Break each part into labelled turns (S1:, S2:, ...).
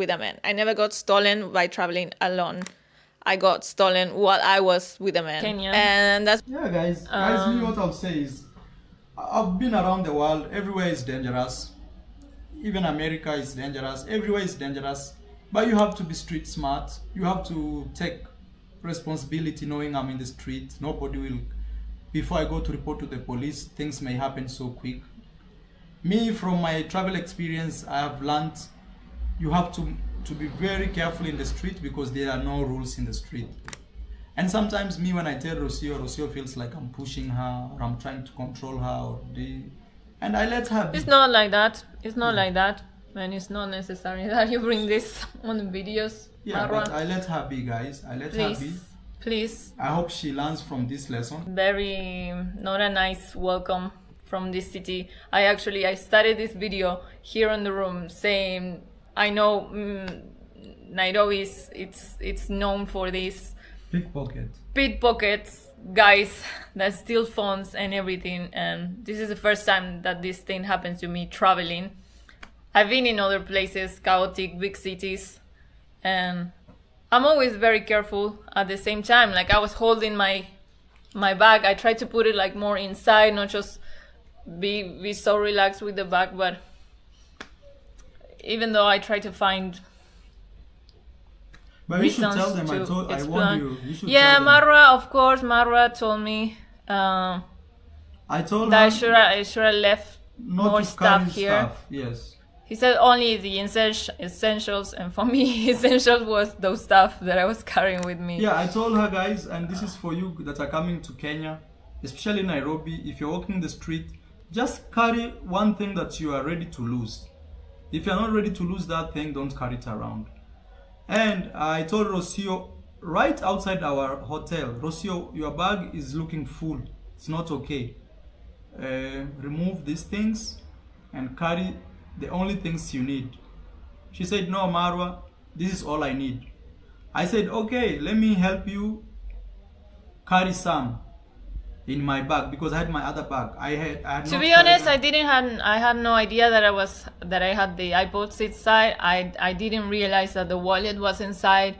S1: with a man. I never got stolen by traveling alone. I got stolen while I was with a man.
S2: Kenya.
S1: And that's...
S3: Yeah, guys, me, what I'll say is, I've been around the world. Everywhere is dangerous. Even America is dangerous. Everywhere is dangerous. But you have to be street smart. You have to take responsibility knowing I'm in the street. Nobody will... Before I go to report to the police, things may happen so quick. Me, from my travel experience, I have learned you have to be very careful in the street because there are no rules in the street. And sometimes me, when I tell Rocio feels like I'm pushing her or I'm trying to control her, and I let her be.
S2: It's not like that. It's not like that. And it's not necessary that you bring this on the videos.
S3: Yeah,
S2: Marwa.
S3: but I let her be, guys. I let her be.
S2: Please.
S3: I hope she learns from this lesson.
S2: Very not a nice welcome from this city. I started this video here in the room saying, I know Nairobi it's known for these pickpockets guys that steal phones and everything, and this is the first time that this thing happens to me traveling. I've been in other places, chaotic, big cities, and I'm always very careful at the same time. Like I was holding my bag, I tried to put it like more inside, not just be so relaxed with the bag, but even though I try to find
S3: but you should
S2: reasons
S3: tell them
S2: to
S3: I warned you should
S2: yeah,
S3: tell them.
S2: Marwa, of course, Marwa told me
S3: I told
S2: that
S3: her
S2: I should have left
S3: not
S2: more
S3: to
S2: stuff
S3: carry
S2: here.
S3: stuff. Yes.
S2: He said only the essentials, and for me, essentials was those stuff that I was carrying with me.
S3: Yeah, I told her, guys, and this is for you that are coming to Kenya, especially Nairobi. If you're walking the street, just carry one thing that you are ready to lose. If you're not ready to lose that thing, don't carry it around. And I told Rocio right outside our hotel, Rocio, your bag is looking full. It's not okay. Remove these things and carry the only things you need. She said, no, Marwa, this is all I need. I said, okay, let me help you carry some in my bag because I had my other bag. I had
S2: To be honest, I had no idea that I had the iPods inside. I didn't realize that the wallet was inside.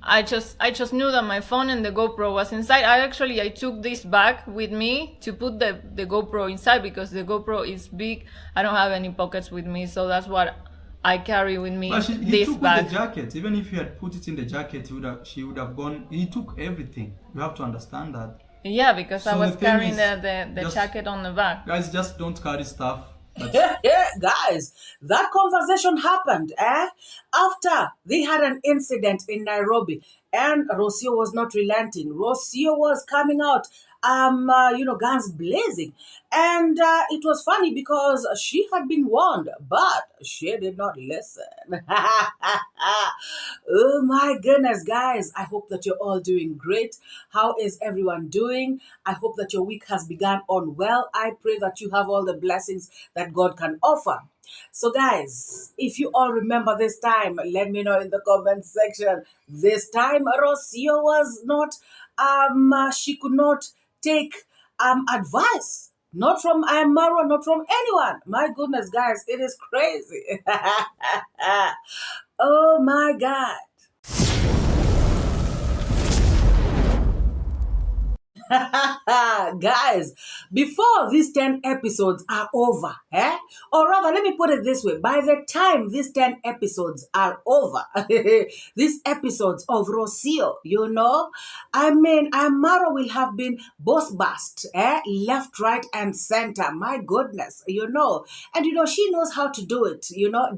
S2: I just knew that my phone and the GoPro was inside. I took this bag with me to put the GoPro inside because the GoPro is big. I don't have any pockets with me, so that's what I carry with me.
S3: But he
S2: this
S3: took
S2: bag.
S3: With the jacket. Even if you had put it in the jacket, she would have gone. He took everything. You have to understand that.
S2: Yeah, because
S3: So
S2: I was
S3: the thing
S2: carrying
S3: is,
S2: the jacket on the back.
S3: Guys, just don't carry stuff.
S4: Guys, that conversation happened after they had an incident in Nairobi, and Rocio was not relenting. Rocio was coming out, guns blazing, and it was funny because she had been warned, but she did not listen. Oh my goodness, guys! I hope that you're all doing great. How is everyone doing? I hope that your week has begun on well. I pray that you have all the blessings that God can offer. So guys, if you all remember this time, let me know in the comment section. This time, Rocio was not, she could not take advice. Not from iammarwa, not from anyone. My goodness, guys, it is crazy. Oh my God. Guys, before these 10 episodes are over, or rather, let me put it this way, by the time these 10 episodes are over, these episodes of Rocio, Marwa will have been boss bust, left, right, and center. My goodness, and she knows how to do it,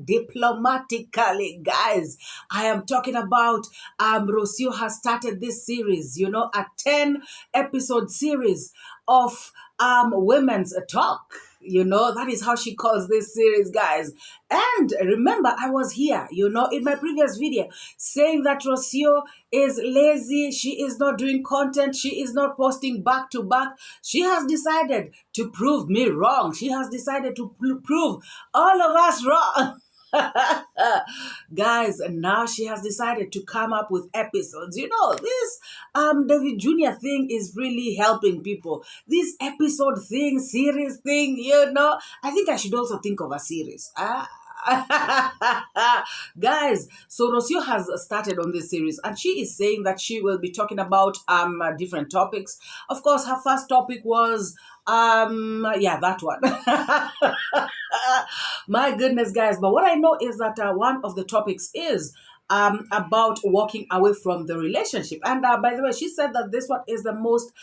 S4: diplomatically, guys. I am talking about Rocio has started this series, a 10 episode series of women's talk. That is how she calls this series, guys. And remember, I was here, in my previous video saying that Rocio is lazy. She is not doing content. She is not posting back to back. She has decided to prove me wrong. She has decided to prove all of us wrong. Guys, now she has decided to come up with episodes. This davyjnr thing is really helping people. This episode thing, series thing, I think I should also think of a series. Guys, so Rocio has started on this series and she is saying that she will be talking about different topics. Of course, her first topic was yeah, that one. My goodness, guys. But what I know is that one of the topics is about walking away from the relationship. And by the way, she said that this one is the most,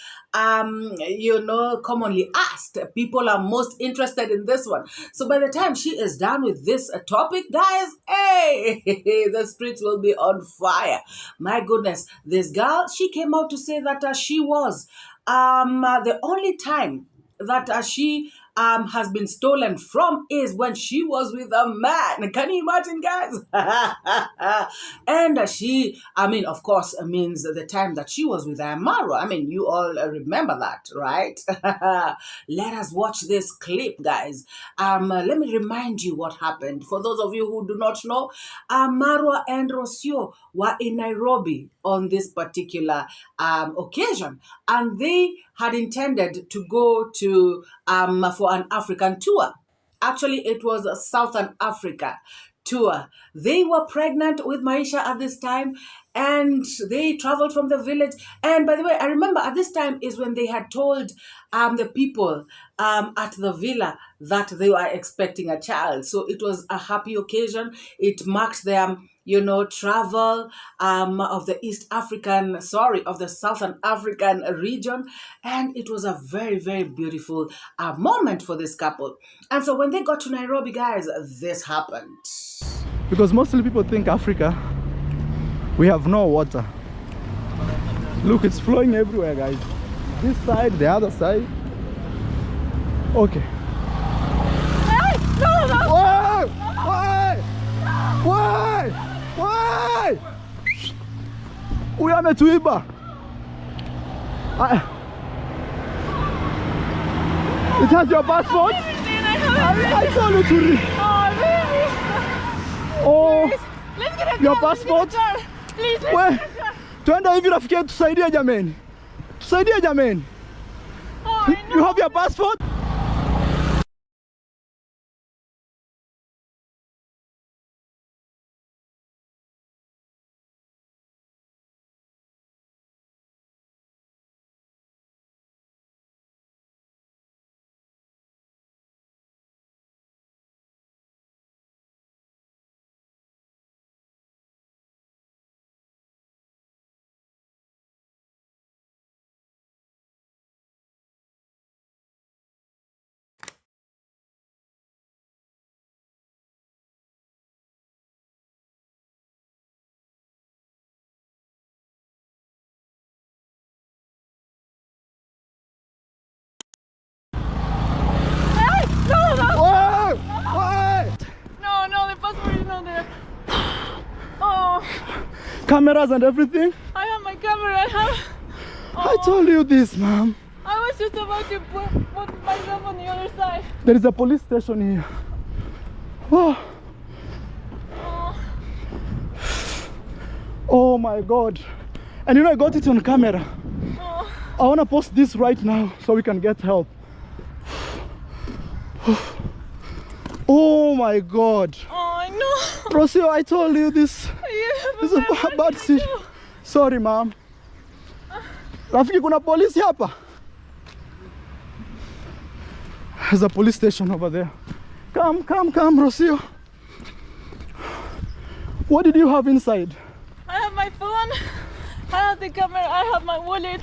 S4: commonly asked. People are most interested in this one. So by the time she is done with this topic, guys, hey, the streets will be on fire. My goodness, this girl, she came out to say that she was the only time that she has been stolen from is when she was with a man. Can you imagine, guys? And she, of course, means the time that she was with Marwa. You all remember that, right? Let us watch this clip, guys. Let me remind you what happened. For those of you who do not know, Marwa and Rocio were in Nairobi on this particular occasion, and they had intended to go to for an African tour. Actually, it was a Southern Africa tour. They were pregnant with Maisha at this time, and they traveled from the village. And by the way, I remember at this time is when they had told the people at the villa that they were expecting a child. So it was a happy occasion. It marked their travel of the Southern African region. And it was a very, very beautiful moment for this couple. And so when they got to Nairobi, guys, this happened.
S3: Because mostly people think Africa, we have no water. Look, it's flowing everywhere, guys. This side, the other side. Okay.
S2: Hey, no.
S3: Why? Why? Why? Why? We are metuiba. It has your passport? I told you to read. Oh,
S2: Let's get a
S3: your
S2: car,
S3: passport?
S2: Please,
S3: We, twende hivi rafiki, tusaidie jameni. Tusaidie jameni. You have your passport?
S2: No, the passport is not there. Oh,
S3: Cameras and everything?
S2: I have my camera.
S3: I told you this, ma'am.
S2: I was just about to put myself on the other side.
S3: There is a police station here. Oh. Oh my God. And I got it on camera. I want to post this right now so we can get help. Oh my God.
S2: Oh, I know.
S3: Rocio, I told you this. This is a bad thing. Sorry, ma'am. Rafiki, kuna polisi hapa? There's a police station over there. Come, Rocio. What did you have inside?
S2: I have my phone, I have the camera, I have my wallet.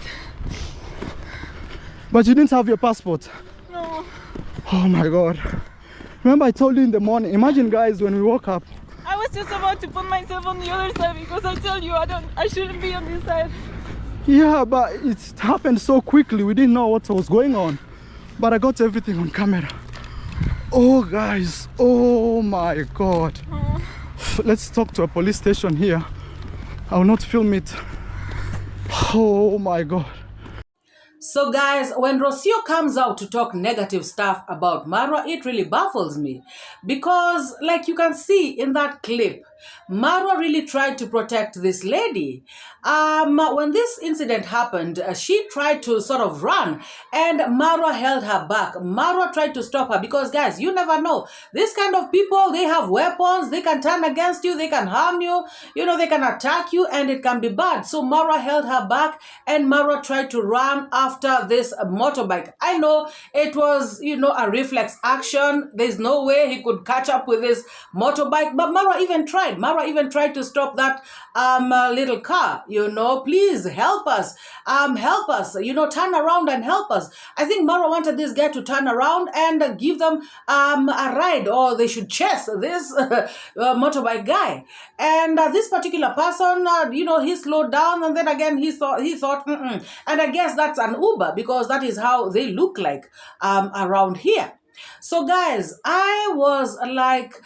S3: But you didn't have your passport?
S2: No.
S3: Oh my God. Remember I told you in the morning, imagine guys when we woke up.
S2: I was just about to put myself on the other side because I tell you I shouldn't be on this side.
S3: Yeah, but it happened so quickly, we didn't know what was going on. But I got everything on camera. Oh guys, oh my God. Let's talk to a police station here. I will not film it. Oh my God.
S4: So guys, when Rocio comes out to talk negative stuff about Marwa, it really baffles me. Because like you can see in that clip, Marwa really tried to protect this lady. When this incident happened, she tried to sort of run, and Marwa held her back. Marwa tried to stop her because, guys, you never know. This kind of people, they have weapons. They can turn against you. They can harm you. You know, they can attack you, and it can be bad. So Marwa held her back, and Marwa tried to run after this motorbike. I know it was, you know, a reflex action. There's no way he could catch up with this motorbike, but Marwa even tried. Marwa even tried to stop that little car. You know, please help us. Help us. You know, turn around and help us. I think Marwa wanted this guy to turn around and give them a ride, or they should chase this motorbike guy. And this particular person, you know, he slowed down, and then again he thought, and I guess that's an Uber, because that is how they look like around here. So guys, I was like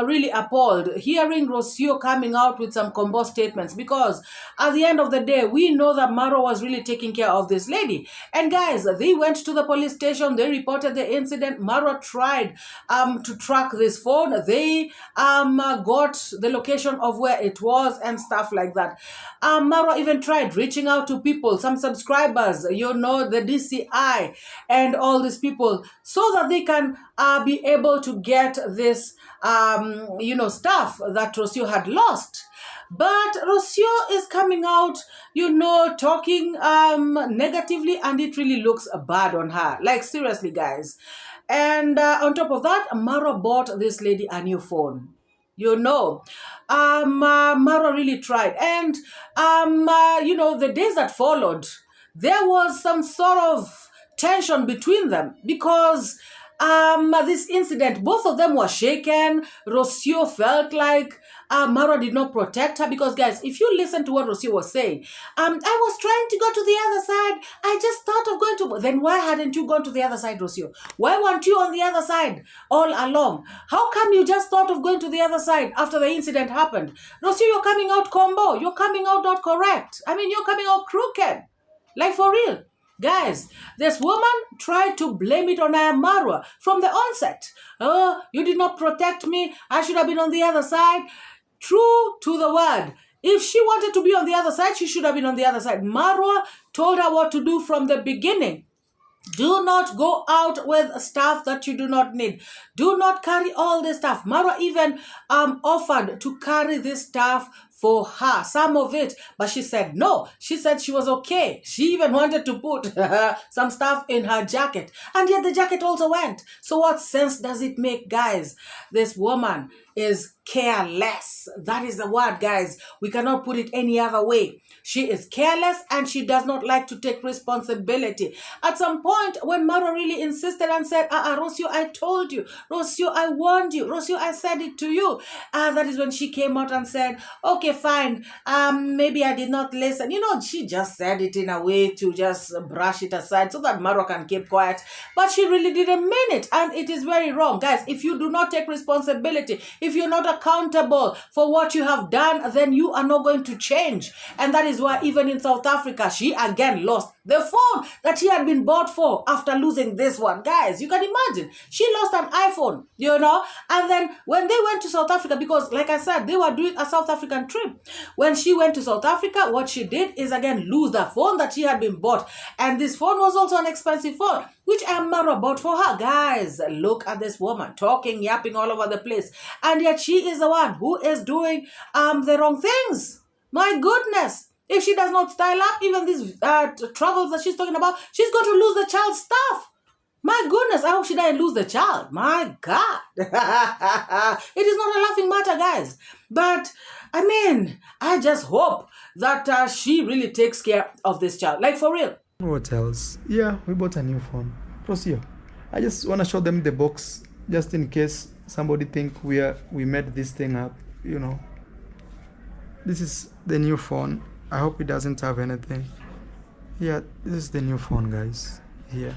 S4: really appalled hearing Rocio coming out with some combo statements, because at the end of the day, we know that Marwa was really taking care of this lady. And guys, they went to the police station, they reported the incident. Marwa tried to track this phone. They got the location of where it was and stuff like that. Marwa even tried reaching out to people, some subscribers, you know, the DCI and all these people, so that they can be able to get this, you know, stuff that Rocio had lost. But Rocio is coming out, you know, talking negatively, and it really looks bad on her. Like, seriously, guys. And on top of that, Marwa bought this lady a new phone. You know, Marwa really tried. And, you know, the days that followed, there was some sort of tension between them, because this incident, both of them were shaken. Rocio felt like Marwa did not protect her, because, guys, if you listen to what Rocio was saying, I was trying to go to the other side. I just thought of going to... Then why hadn't you gone to the other side, Rocio? Why weren't you on the other side all along? How come you just thought of going to the other side after the incident happened? Rocio, you're coming out combo. You're coming out not correct. I mean, you're coming out crooked. Like, for real. Guys, this woman tried to blame it on iammarwa from the onset. Oh, you did not protect me. I should have been on the other side. True to the word. If she wanted to be on the other side, she should have been on the other side. Marwa told her what to do from the beginning. Do not go out with stuff that you do not need. Do not carry all this stuff. Marwa even offered to carry this stuff for her, some of it, but she said no. She said she was okay. She even wanted to put some stuff in her jacket, and yet the jacket also went. So what sense does it make, guys? This woman is careless. That is the word, guys. We cannot put it any other way. She is careless, and she does not like to take responsibility. At some point, when Marwa really insisted and said, Rocio, I told you. Rocio, I warned you. Rocio, I said it to you. That is when she came out and said, okay, fine. Maybe I did not listen. You know, she just said it in a way to just brush it aside so that Marwa can keep quiet. But she really didn't mean it, and it is very wrong. Guys, if you do not take responsibility, if you're not accountable for what you have done, then you are not going to change. And that is why even in South Africa, she again lost the phone that she had been bought for after losing this one. Guys, you can imagine. She lost an iPhone, you know. And then when they went to South Africa, because like I said, they were doing a South African trip. When she went to South Africa, what she did is again lose the phone that she had been bought. And this phone was also an expensive phone, which iammarwa bought for her. Guys, look at this woman talking, yapping all over the place. And yet she is the one who is doing the wrong things. My goodness. If she does not style up, even these travels that she's talking about, she's going to lose the child's stuff. My goodness, I hope she doesn't lose the child. My God. It is not a laughing matter, guys. But, I mean, I just hope that she really takes care of this child. Like, for real.
S3: What else? Yeah, we bought a new phone. Rocio, I just want to show them the box, just in case somebody think we made this thing up, you know. This is the new phone. I hope it doesn't have anything. Yeah, this is the new phone, guys. Here.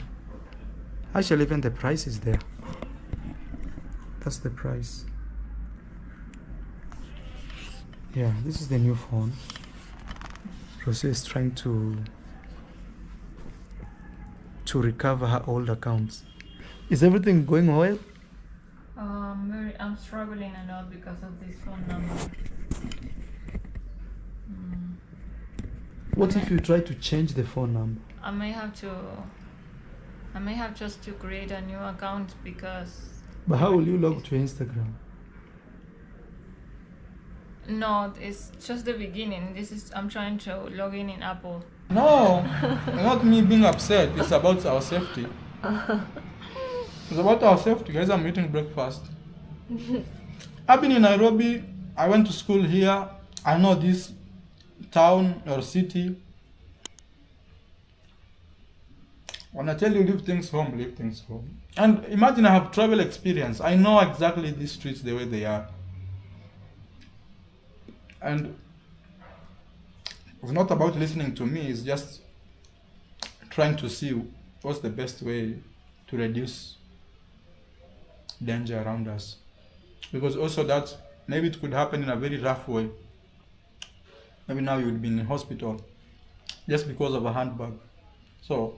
S3: Actually, even the price is there. That's the price. Yeah, this is the new phone. Rocio is trying to recover her old accounts. Is everything going well?
S2: I'm struggling a lot because of this phone number.
S3: What if you try to change the phone number?
S2: I may have just to create a new account because.
S3: But how will you log to Instagram?
S2: No, it's just the beginning. I'm trying to log in Apple.
S3: No, not me being upset. It's about our safety. It's about our safety, guys. I'm eating breakfast. I've been in Nairobi. I went to school here. I know this town or city. When I tell you leave things home, leave things home. And imagine I have travel experience. I know exactly these streets the way they are. And it's not about listening to me, it's just trying to see what's the best way to reduce danger around us. Because also that maybe it could happen in a very rough way. Maybe now you would be in hospital just because of a handbag. So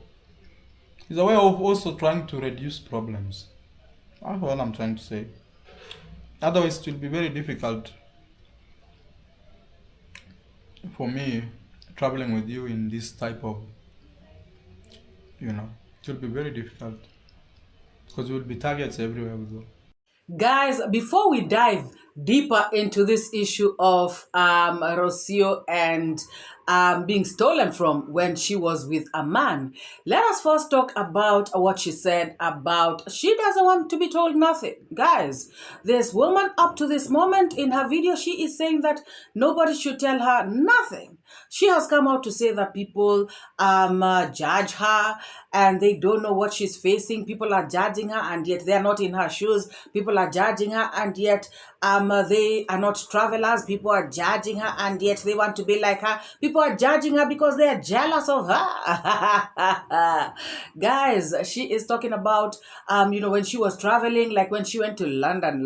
S3: it's a way of also trying to reduce problems. That's all I'm trying to say. Otherwise it will be very difficult for me traveling with you in this type of, it will be very difficult because there will be targets everywhere we go.
S4: Guys, before we dive deeper into this issue of Rocio and being stolen from when she was with a man, let us first talk about what she said about she doesn't want to be told nothing. Guys, this woman up to this moment in her video, she is saying that nobody should tell her nothing. She has come out to say that people judge her and they don't know what she's facing. People are judging her and yet they are not in her shoes. People are judging her and yet they are not travelers. People are judging her and yet they want to be like her. People are judging her because they are jealous of her. Guys, she is talking about when she was traveling, like when she went to London.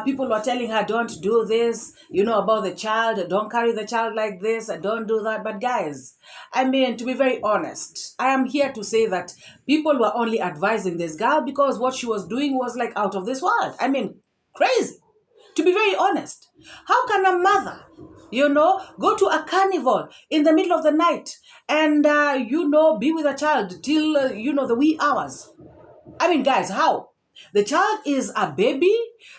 S4: People were telling her, don't do this, about the child, don't carry the child like this, don't do that. But guys, I mean, to be very honest, I am here to say that people were only advising this girl because what she was doing was like out of this world. I mean, crazy. To be very honest, how can a mother, go to a carnival in the middle of the night and, be with a child till, the wee hours? I mean, guys, how? The child is a baby.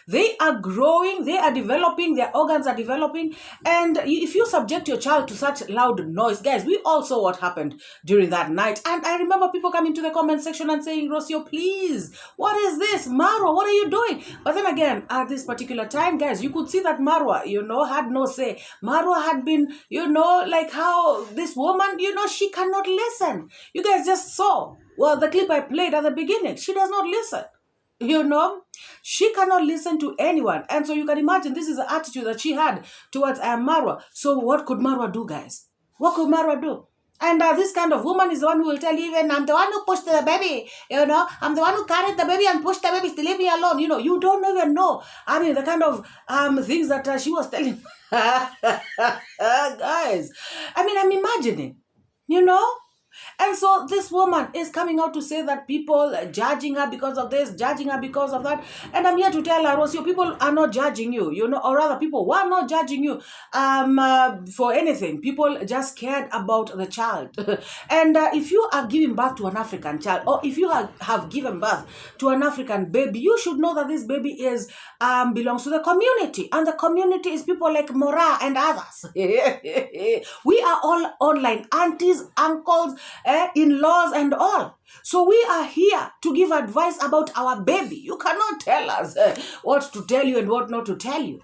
S4: They are growing. They are developing. Their organs are developing. And if you subject your child to such loud noise, guys, we all saw what happened during that night. And I remember people coming to the comment section and saying, Rocio, please, what is this? Marwa, what are you doing? But then again, at this particular time, guys, you could see that Marwa, had no say. Marwa had been, like how this woman, she cannot listen. You guys just saw, the clip I played at the beginning. She does not listen. She cannot listen to anyone. And so you can imagine this is the attitude that she had towards Marwa. So what could Marwa do, guys? What could Marwa do? And this kind of woman is the one who will tell you, even I'm the one who pushed the baby, I'm the one who carried the baby and pushed the baby to leave me alone. You don't even know. I mean, the kind of things that she was telling. Guys, I mean, I'm imagining, And so this woman is coming out to say that people are judging her because of this, judging her because of that. And I'm here to tell her, Rocio, people are not judging you, or rather people were not judging you for anything. People just cared about the child. And if you are giving birth to an African child, or if you have given birth to an African baby, you should know that this baby belongs to the community. And the community is people like MORAA and others. We are all online aunties, uncles, in-laws and all. So we are here to give advice about our baby. You cannot tell us what to tell you and what not to tell you,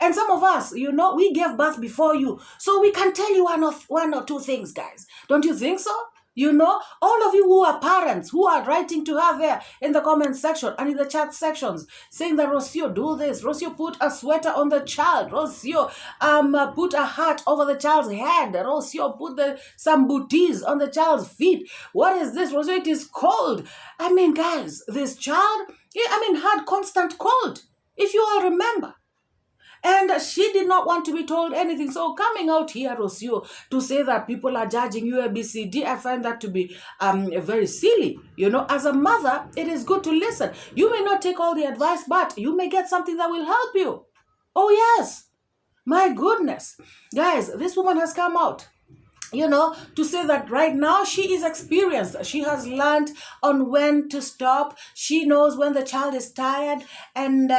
S4: And some of us, we gave birth before you. So we can tell you one or two things, guys. Don't you think so? All of you who are parents, who are writing to her there in the comment section and in the chat sections, saying that Rocio, do this. Rocio, put a sweater on the child. Rocio, put a hat over the child's head. Rocio, put some booties on the child's feet. What is this? Rocio, it is cold. I mean, guys, this child, had constant cold, if you all remember. And she did not want to be told anything. So coming out here, Rocio, to say that people are judging you ABCD, I find that to be very silly. You know, as a mother, it is good to listen. You may not take all the advice, but you may get something that will help you. Oh yes, my goodness. Guys, this woman has come out, you know, to say that right now she is experienced. She has learned on when to stop. She knows when the child is tired. And,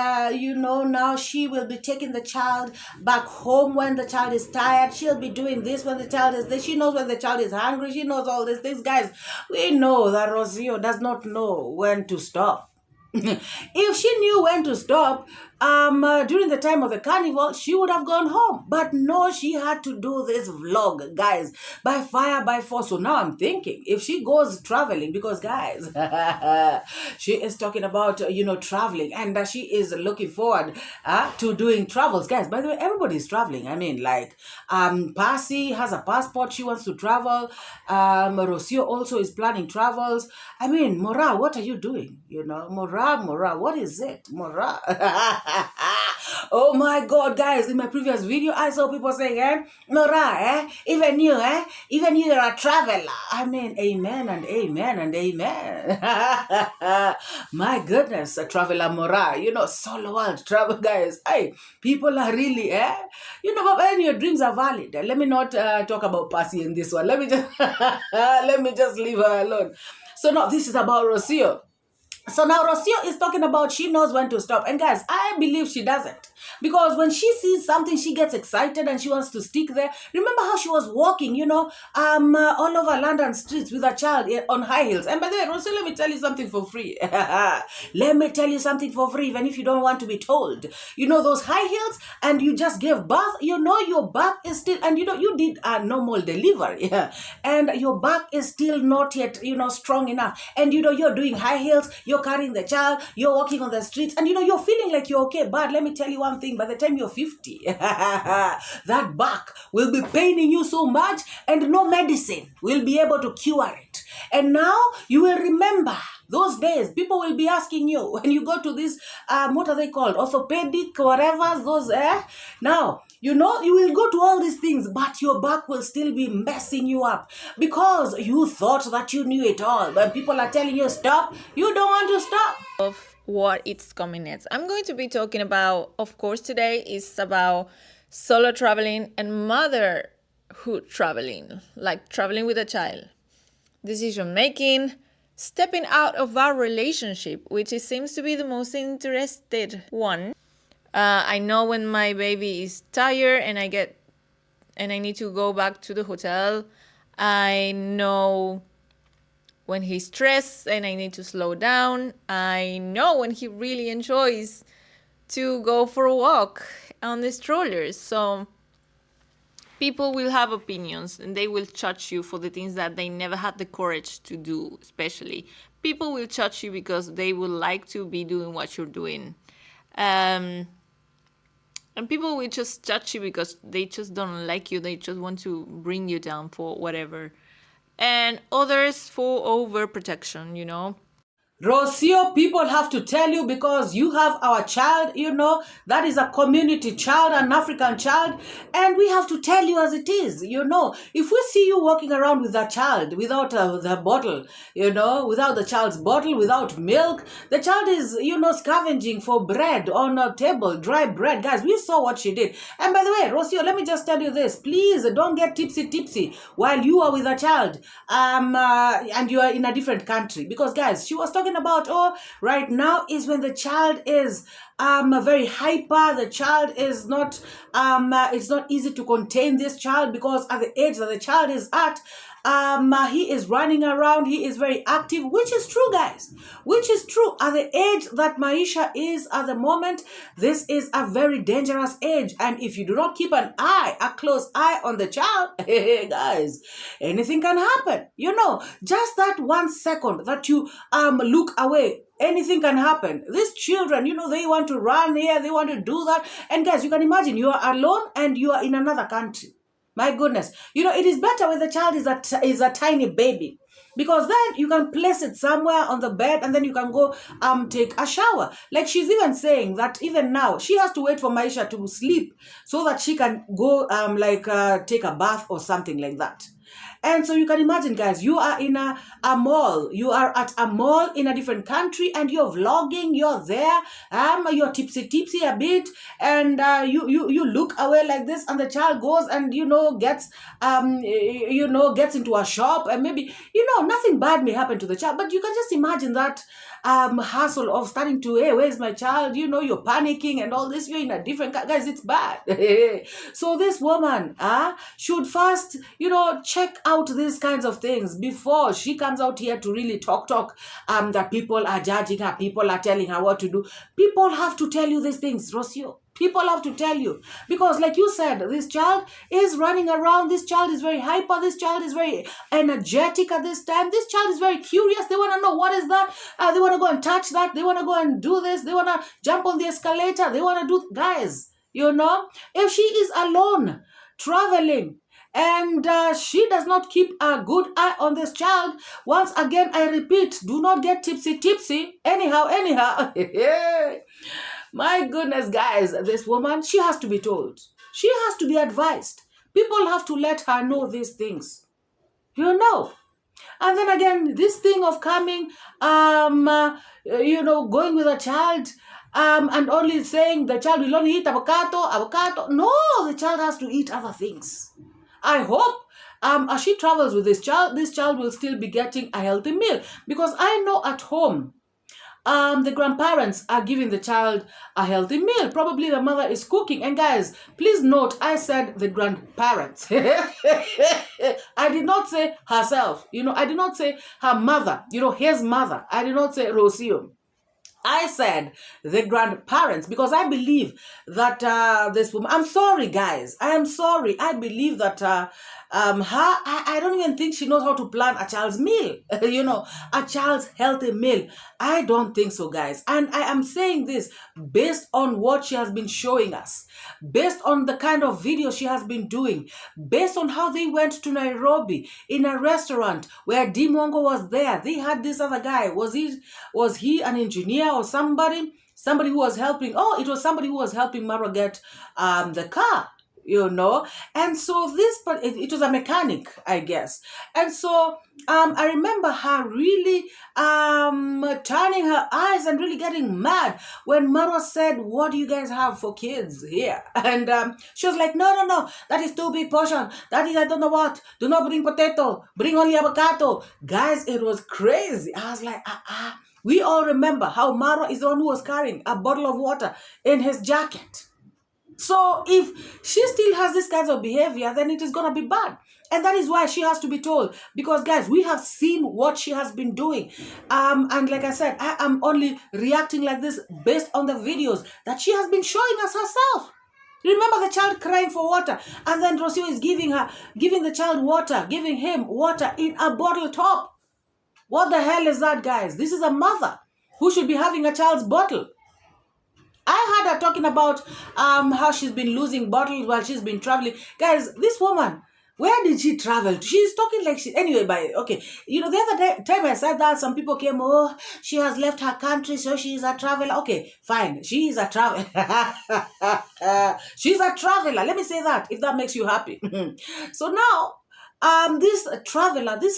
S4: you know, now she will be taking the child back home when the child is tired. She'll be doing this when the child is this. She knows when the child is hungry. She knows all these things. Guys, we know that Rocio does not know when to stop. If she knew when to stop during the time of the carnival, she would have gone home. But no, she had to do this vlog, guys, by fire, by force. So now I'm thinking, if she goes traveling, because guys, she is talking about, you know, traveling, and she is looking forward to doing travels. Guys, by the way, everybody's traveling. I mean, like, Percy has a passport. She wants to travel. Rocio also is planning travels. I mean, MORAA, what are you doing? You know, MORAA, what is it? MORAA. Oh my God, guys, in my previous video, I saw people saying, MORAA, even you're a traveler. I mean, amen and amen and amen. My goodness, a traveler MORAA, you know, solo world travel, guys. Hey, people are really, you know, but when your dreams are valid, let me not talk about Percy in this one. Let me just, let me just leave her alone. So now this is about Rocio. So now Rocio is talking about she knows when to stop. And guys, I believe she doesn't. Because when she sees something, she gets excited and she wants to stick there. Remember how she was walking, you know, all over London streets with a child on high heels. And by the way, Rocio, let me tell you something for free. Let me tell you something for free, even if you don't want to be told. You know, those high heels, and you just gave birth, you know, your back is still, and you know, you did a normal delivery. And your back is still not yet, you know, strong enough. And you know, you're doing high heels, you're carrying the child, you're walking on the streets, and you know, you're feeling like you're okay. But let me tell you one thing, by the time you're 50, that back will be paining you so much, and no medicine will be able to cure it. And now you will remember those days. People will be asking you when you go to this, what are they called? Orthopedic, whatever, those, now, you know, you will go to all these things, but your back will still be messing you up because you thought that you knew it all. When people are telling you stop, you don't want to stop.
S1: Of what it's coming next. I'm going to be talking about, of course, today is about solo traveling and motherhood traveling, like traveling with a child, decision making, stepping out of our relationship, which it seems to be the most interested one. I know when my baby is tired and I need to go back to the hotel. I know when he's stressed and I need to slow down. I know when he really enjoys to go for a walk on the strollers. So people will have opinions and they will judge you for the things that they never had the courage to do, especially. People will judge you because they would like to be doing what you're doing. And people will just judge you because they just don't like you. They just want to bring you down for whatever. And others for overprotection, you know.
S4: Rocio, people have to tell you, because you have our child, you know, that is a community child, an African child, and we have to tell you as it is, you know. If we see you walking around with that child without the bottle, you know, without the child's bottle, without milk, the child is, you know, scavenging for bread on a table, dry bread. Guys, we saw what she did. And by the way, Rocio, let me just tell you this. Please don't get tipsy while you are with a child and you are in a different country. Because, guys, she was talking about, oh, right now is when the child is very hyper. The child is not, it's not easy to contain this child, because at the age that the child is at, he is running around, he is very active, which is true, guys, which is true. At the age that Maisha is at the moment, this is a very dangerous age, and if you do not keep a close eye on the child, guys, anything can happen. You know, just that 1 second that you look away, anything can happen. These children, you know, they want to run here, they want to do that, and guys, you can imagine you are alone and you are in another country. My goodness. You know, it is better when the child is a tiny baby. Because then you can place it somewhere on the bed and then you can go take a shower. Like she's even saying that even now she has to wait for Maisha to sleep so that she can go take a bath or something like that. And so you can imagine, guys, you are in a mall. You are at a mall in a different country and you're vlogging, you're there, you're tipsy a bit, and you look away like this, and the child goes and, gets into a shop, and maybe, nothing bad may happen to the child, but you can just imagine that hassle of starting to, hey, where's my child? You're panicking and all this. You're in a different, guys, it's bad. So this woman should first, check out these kinds of things before she comes out here to really talk that people are judging her, people are telling her what to do. People have to tell you these things, Rocio. People have to tell you, because like you said, this child is running around, this child is very hyper, this child is very energetic at this time, this child is very curious, they want to know what is that, they want to go and touch that, they want to go and do this, they want to jump on the escalator, they want to do, guys, if she is alone, traveling, and she does not keep a good eye on this child, once again, I repeat, do not get tipsy, anyhow. My goodness, guys, this woman, she has to be told. She has to be advised. People have to let her know these things. And then again, this thing of coming, going with a child, and only saying the child will only eat avocado. No, the child has to eat other things. I hope as she travels with this child will still be getting a healthy meal. Because I know at home, the grandparents are giving the child a healthy meal. Probably the mother is cooking. And guys, please note, I said the grandparents. I did not say herself. I did not say her mother, his mother. I did not say Rocio. I said the grandparents, because I believe that this woman, I'm sorry, guys. I am sorry. I believe that I don't even think she knows how to plan a child's meal, a child's healthy meal. I don't think so, guys. And I am saying this based on what she has been showing us, based on the kind of video she has been doing, based on how they went to Nairobi in a restaurant where Dimongo was there. They had this other guy. Was he an engineer or somebody who was helping? Oh, it was somebody who was helping Marwa get the car. And so it was a mechanic, I guess. And so I remember her really turning her eyes and really getting mad when Marwa said, what do you guys have for kids here? And she was like, no, that is too big portion. That is, I don't know what. Do not bring potato. Bring only avocado. Guys, it was crazy. I was like, We all remember how Marwa is the one who was carrying a bottle of water in his jacket. So if she still has this kinds of behavior, then it is going to be bad. And that is why she has to be told. Because, guys, we have seen what she has been doing. And like I said, I am only reacting like this based on the videos that she has been showing us herself. Remember the child crying for water. And then Rocio is giving the child water, giving him water in a bottle top. What the hell is that, guys? This is a mother who should be having a child's bottle. I heard her talking about how she's been losing bottles while she's been traveling. Guys, this woman, where did she travel? She's talking like she... Anyway, the other time I said that, some people came, oh, she has left her country, so she is a traveler. Okay, fine. She is a traveler. She's a traveler. Let me say that, if that makes you happy. So now, this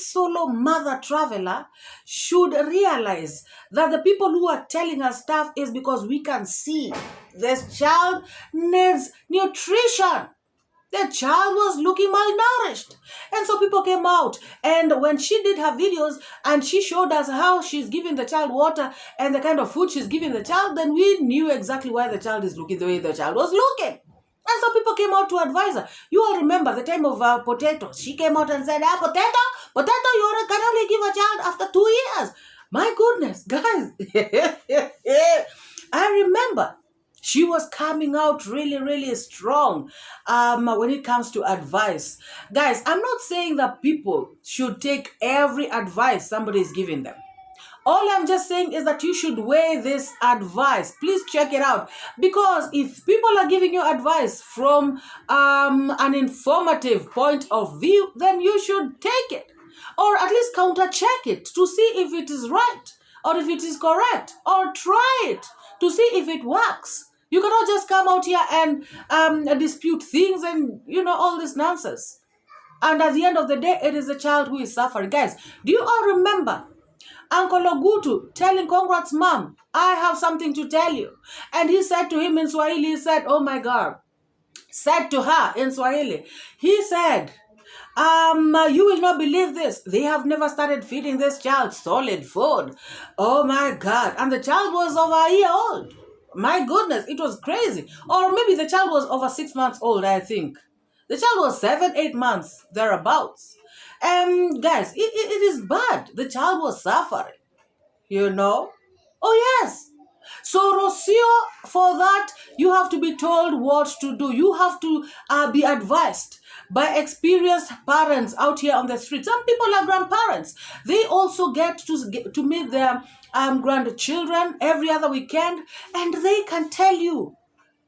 S4: solo mother traveler should realize that the people who are telling her stuff is because we can see this child needs nutrition. The child was looking malnourished. And so people came out. And when she did her videos and she showed us how she's giving the child water and the kind of food she's giving the child, then we knew exactly why the child is looking the way the child was looking. And so people came out to advise her. You all remember the time of potatoes. She came out and said, potato, you can only give a child after 2 years. My goodness, guys. I remember she was coming out really, really strong when it comes to advice. Guys, I'm not saying that people should take every advice somebody is giving them. All I'm just saying is that you should weigh this advice. Please check it out. Because if people are giving you advice from an informative point of view, then you should take it. or at least counter check it to see if it is right or if it is correct, or try it to see if it works. You cannot just come out here and dispute things and all this nonsense. And at the end of the day, it is the child who is suffering. Guys, do you all remember Uncle Ogutu telling Conrad's mom, I have something to tell you? And he said to him in Swahili, he said, oh my God, said to her in Swahili, he said, you will not believe this. They have never started feeding this child solid food. Oh my God. And the child was over a year old. My goodness, it was crazy. Or maybe the child was over 6 months old, I think. The child was 7, 8 months, thereabouts. Guys, it is bad. The child was suffering, Oh, yes. So, Rocio, for that, you have to be told what to do. You have to be advised by experienced parents out here on the street. Some people are grandparents. They also get to meet their grandchildren every other weekend, and they can tell you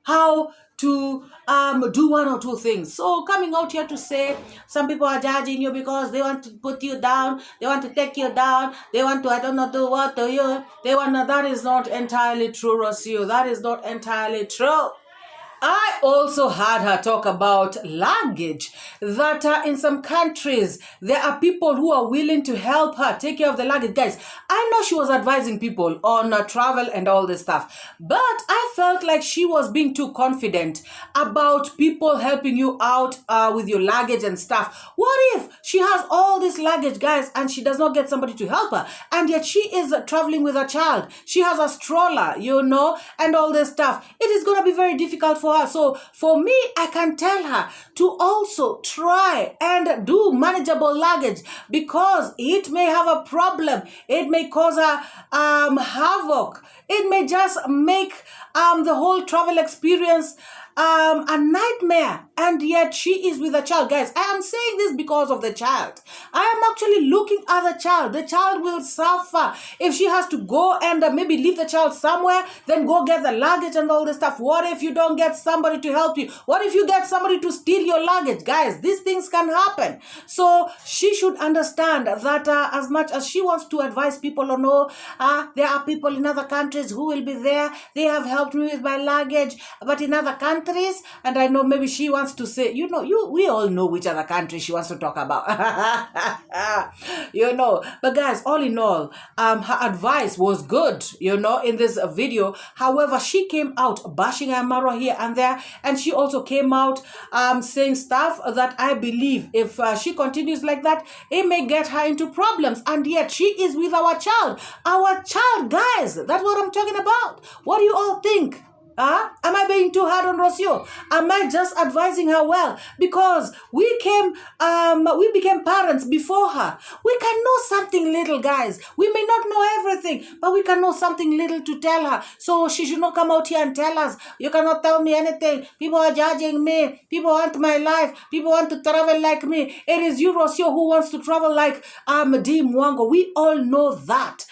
S4: how to do one or two things. So coming out here to say some people are judging you because they want to put you down, they want to take you down, they want to, I don't know, do what to you, that is not entirely true, Rocio. That is not entirely true. I also heard her talk about luggage, that in some countries, there are people who are willing to help her take care of the luggage. Guys, I know she was advising people on travel and all this stuff, but I felt like she was being too confident about people helping you out with your luggage and stuff. What if she has all this luggage, guys, and she does not get somebody to help her, and yet she is traveling with a child? She has a stroller, and all this stuff. It is going to be very difficult for her. So for me, I can tell her to also try and do manageable luggage, because it may have a problem. It may cause her havoc. It may just make the whole travel experience a nightmare, and yet she is with a child. Guys, I am saying this because of the child. I am actually looking at the child. The child will suffer if she has to go and maybe leave the child somewhere, then go get the luggage and all this stuff. What if you don't get somebody to help you? What if you get somebody to steal your luggage? Guys, these things can happen. So she should understand that as much as she wants to advise people on, there are people in other countries who will be there. They have helped me with my luggage, but in other countries, and I know maybe she wants to say, we all know which other country she wants to talk about. But guys, all in all, her advice was good, in this video. However, she came out bashing Marwa here and there, and she also came out saying stuff that I believe if she continues like that, it may get her into problems. And yet she is with our child. Our child, guys, that's what I'm talking about. What do you all think? Am I being too hard on Rocio? Am I just advising her well? Because we became parents before her. We can know something little, guys. We may not know everything, but we can know something little to tell her. So she should not come out here and tell us, you cannot tell me anything. People are judging me. People want my life. People want to travel like me. It is you, Rocio, who wants to travel like D. Mwango. We all know that.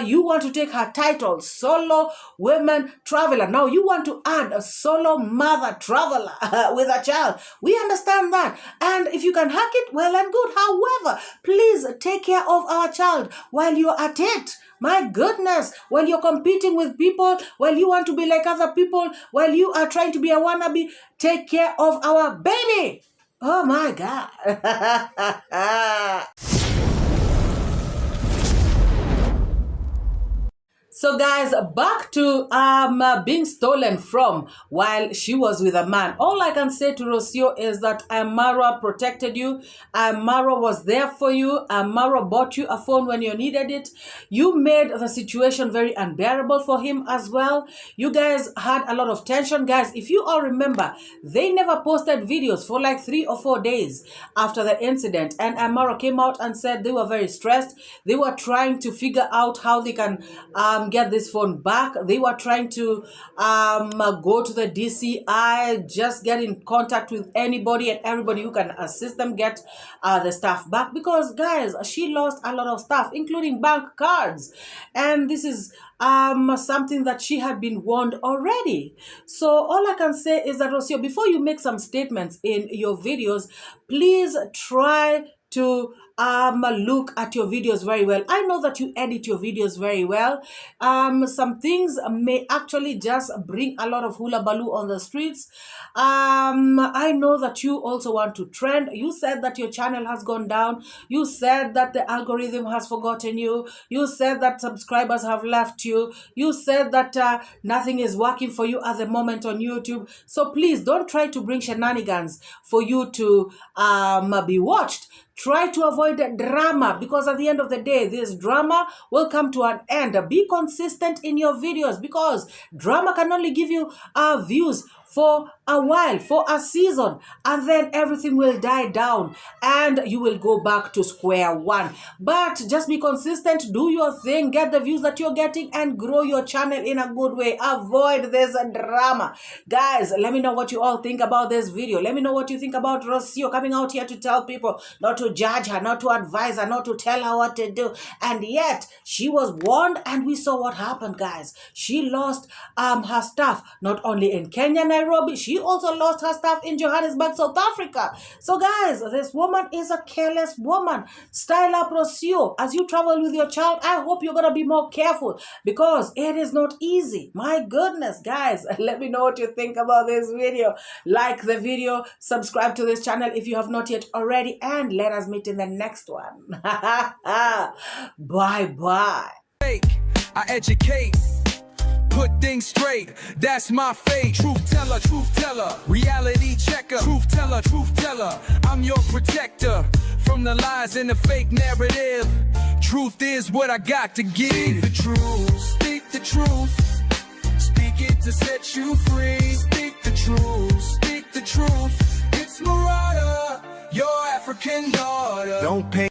S4: You want to take her title, solo women traveler. Now you want to add a solo mother traveler with a child. We understand that. And if you can hack it, well and good. However, please take care of our child while you're at it. My goodness, when you're competing with people, while you want to be like other people, while you are trying to be a wannabe, take care of our baby. Oh my God. So guys, back to being stolen from while she was with a man. All I can say to Rocio is that Marwa protected you. Marwa was there for you. Marwa bought you a phone when you needed it. You made the situation very unbearable for him as well. You guys had a lot of tension. Guys, if you all remember, they never posted videos for like 3 or 4 days after the incident. And Marwa came out and said they were very stressed. They were trying to figure out how they can get this phone back. They were trying to go to the DCI, just get in contact with anybody and everybody who can assist them get the stuff back, because guys, she lost a lot of stuff, including bank cards, and this is something that she had been warned already. So all I can say is that, Rocio, before you make some statements in your videos, please try to look at your videos very well. I know that you edit your videos very well. Some things may actually just bring a lot of hula baloo on the streets. I know that you also want to trend. You said that your channel has gone down. You said that the algorithm has forgotten you. You said that subscribers have left you. You said that nothing is working for you at the moment on YouTube. So please don't try to bring shenanigans for you to be watched. Try to avoid drama, because at the end of the day, this drama will come to an end. Be consistent in your videos, because drama can only give you views for a while, for a season, and then everything will die down and you will go back to square one. But just be consistent, do your thing, get the views that you're getting, and grow your channel in a good way. Avoid this drama. Guys, let me know what you all think about this video. Let me know what you think about Rocio coming out here to tell people not to judge her, not to advise her, not to tell her what to do. And yet she was warned, and we saw what happened, guys. She lost her stuff not only in Kenya, Nairobi, she also lost her stuff in Johannesburg, South Africa. So guys, this woman is a careless woman. Style up, Rocio. As you travel with your child, I hope you're gonna be more careful, because it is not easy. My goodness, guys, let me know what you think about this video. Like the video, subscribe to this channel if you have not yet already, and let us meet in the next one. Bye bye.
S5: I educate, put things straight, that's my fate. Truth teller, reality checker. Truth teller, I'm your protector from the lies and the fake narrative. Truth is what I got to give. Speak the truth, speak the truth. Speak it to set you free. Speak the truth, speak the truth. It's MORAA, your African daughter. Don't pay